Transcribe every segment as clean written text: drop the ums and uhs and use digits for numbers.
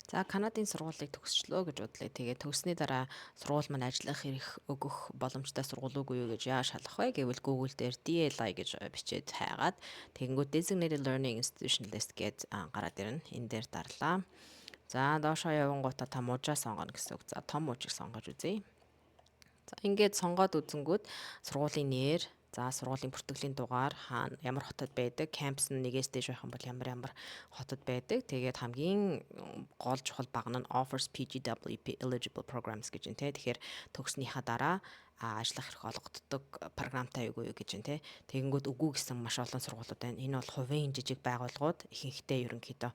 За Канадын сургуулийг төгсчлөө гэж бодлоо. Тэгээд төгссний дараа сургууль маань ажиллах эрх өгөх боломжтой сургууль үгүй юу гэж яаж шалгах вэ гэвэл Google дээр DLI гэж бичээд хайгаад тэгэнгүүт Designated Learning Institution List гэж гараад ирнэ. Энэ дээр дарлаа. За доошоо явангуудаа та мужаа сонгоно гэсэн үг. За том мужийг сонгож үзье. За ингээд сонгоод үзэнгүүт сургуулийн нэр, за сургуулийн бүртгэлийн дугаар, хаана ямар хотод байдаг, кампус нь нэгээс дээш байх юм бол ямар хотод байдаг. Тэгээд хамгийн гол чухал баг нь offers PGWP eligible programs гэж байна те. Тэгэхээр төгснөхийн дараа ажиллах хэрэг олгогддог програмтай юу гэж байна те. Тэгэнгүүт үгүй гэсэн маш олон сургуулиуд байна. Энэ бол хувийн жижиг байгууллагууд ихэнхдээ ерөнхийдөө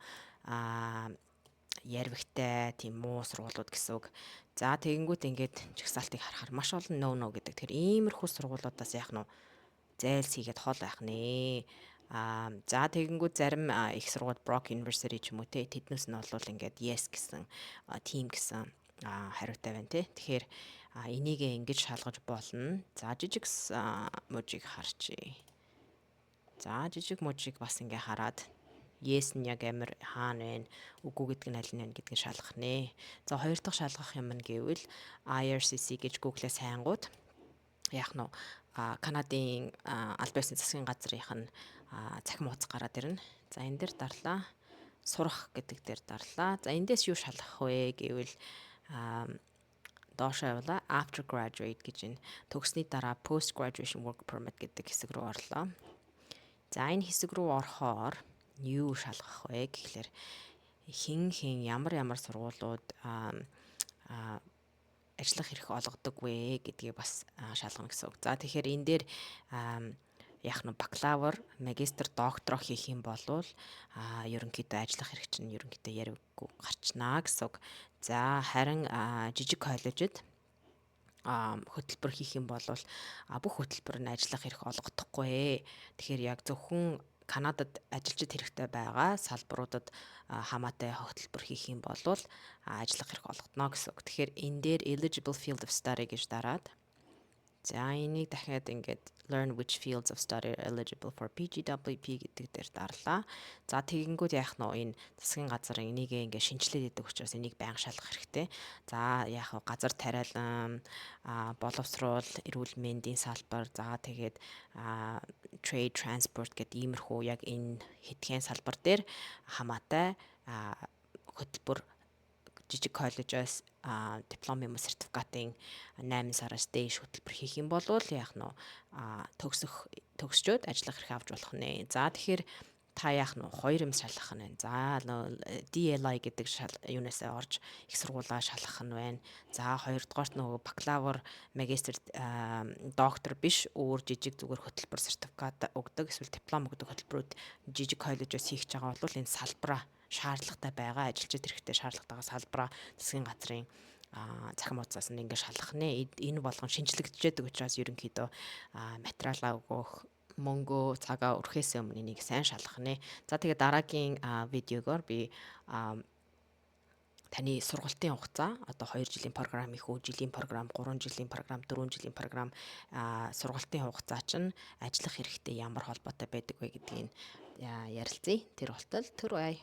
ярвигтай тийм муу сургуулиуд гэсэн үг. За тэгэнгүүт ингээд жагсаалтыг харахаар маш олон no гэдэг. Тэгэхээр иймэрхүү сургуулиудаас яах нь зайлс хийгээд хол байх нэ. За тэгэнгүүт зарим их сургууль Brock University ч юм уу те тэднээс нь бол ингээд yes гэсэн team гэсэн хариутай байна те. Тэгэхээр энийг ингэж шалгаж болно. За жижиг мужийг харчээ. За жижиг мужийг бас ингээ хараад yes нь яг амир хаана вэ? Үгүй гэдэг нь аль нь вэ гэдгийг шалгах нэ. За хоёр дахь шалгах юм нь гэвэл IRCC гэж Google-ээс хайнгууд яах нь Канадын аль биесны засгийн газрынх нь цахим хуудас гараад ирнэ. За энэ дээр дарлаа. Сурах гэдэг дээр дарлаа. За эндээс юу шалгах вэ гэвэл доошоо явлаа. After graduate гэж энэ төгссний дараа post graduation work permit гэдэг хэсэг рүү орлоо. За энэ хэсэг рүү орохоор юу шалгах вэ гэхлээр хин ямар сургуулиуд ажиллах эрх олгодог вэ гэдгийг бас шалгана гэсэн үг. За тэгэхээр энэ дээр яах нь бакалавр, магистр, доктор хийх юм бол ерөнхийдөө ажиллах эрх чинь ерөнхийдөө яриггүй гарчнаа гэсэн үг. За харин жижиг коллежид хөтөлбөр хийх юм бол бүх хөтөлбөр нь ажиллах эрх олгохдохгүй. Тэгэхээр яг зөвхөн Канадад ажилчид хэрэгтэй байгаа салбаруудад хамаатай хөтөлбөр хийх юм бол ажиллах эрх олгодно гэсэн үг. Тэгэхээр энэ дээр eligible field of study гэж дараад за энийг дахиад ингээд learn which fields of study are eligible for PGWP гэдэг дээр дарлаа. За тэгэнгүүт яах нь энэ засгийн газар энийг ингээд шинжилээд идэг учраас энийг байнга шалгах хэрэгтэй. За яах вэ? Газар тариалан, боловсруул, эрүүл мэндийн салбар, за тэгээд trade transport гэдэг иймэрхүү яг энэ хэдхэн салбар дээр хамаатай хөтөлбөр жижиг коллежоос диплом юм сертификатын 8 сараас дээш хөтөлбөр хийх юм бол яах нь төгсчөөд ажиллах эрх авч болох нэ. За тэгэхээр та яах нь хоёр юм шалгах нь байна. За DLI гэдэг юунасаа орж их сургуулаа шалгах нь байна. За хоёрдугаарт нөгөө бакалавр, магистр, доктор биш өөр жижиг зүгээр хөтөлбөр сертификат өгдөг эсвэл диплом өгдөг хөтөлбөрүүд жижиг коллежоос хийх гэж байгаа бол энэ салбараа шаардлагатай байгаа ажилчид хэрэгтэй шаардлагатай салбараа засгийн газрын цахим хуудасаас нь ингээд шалгах нэ. Энэ болгон шинжлэгдчихэд учраас ерөнхийдөө материалаа өгөх мөнгө цагаа өрхөөс өмнө энийг сайн шалгах нэ. За тэгээд дараагийн видеогоор би таны сургалтын хугацаа одоо 2 жилийн програм их үү, жилийн програм, 3 жилийн програм, 4 жилийн програм сургалтын хугацаа чинь ажиллах хэрэгтэй ямар холбоотой байдаг вэ гэдгийг ярилцъя. Тэр болтол түр бай.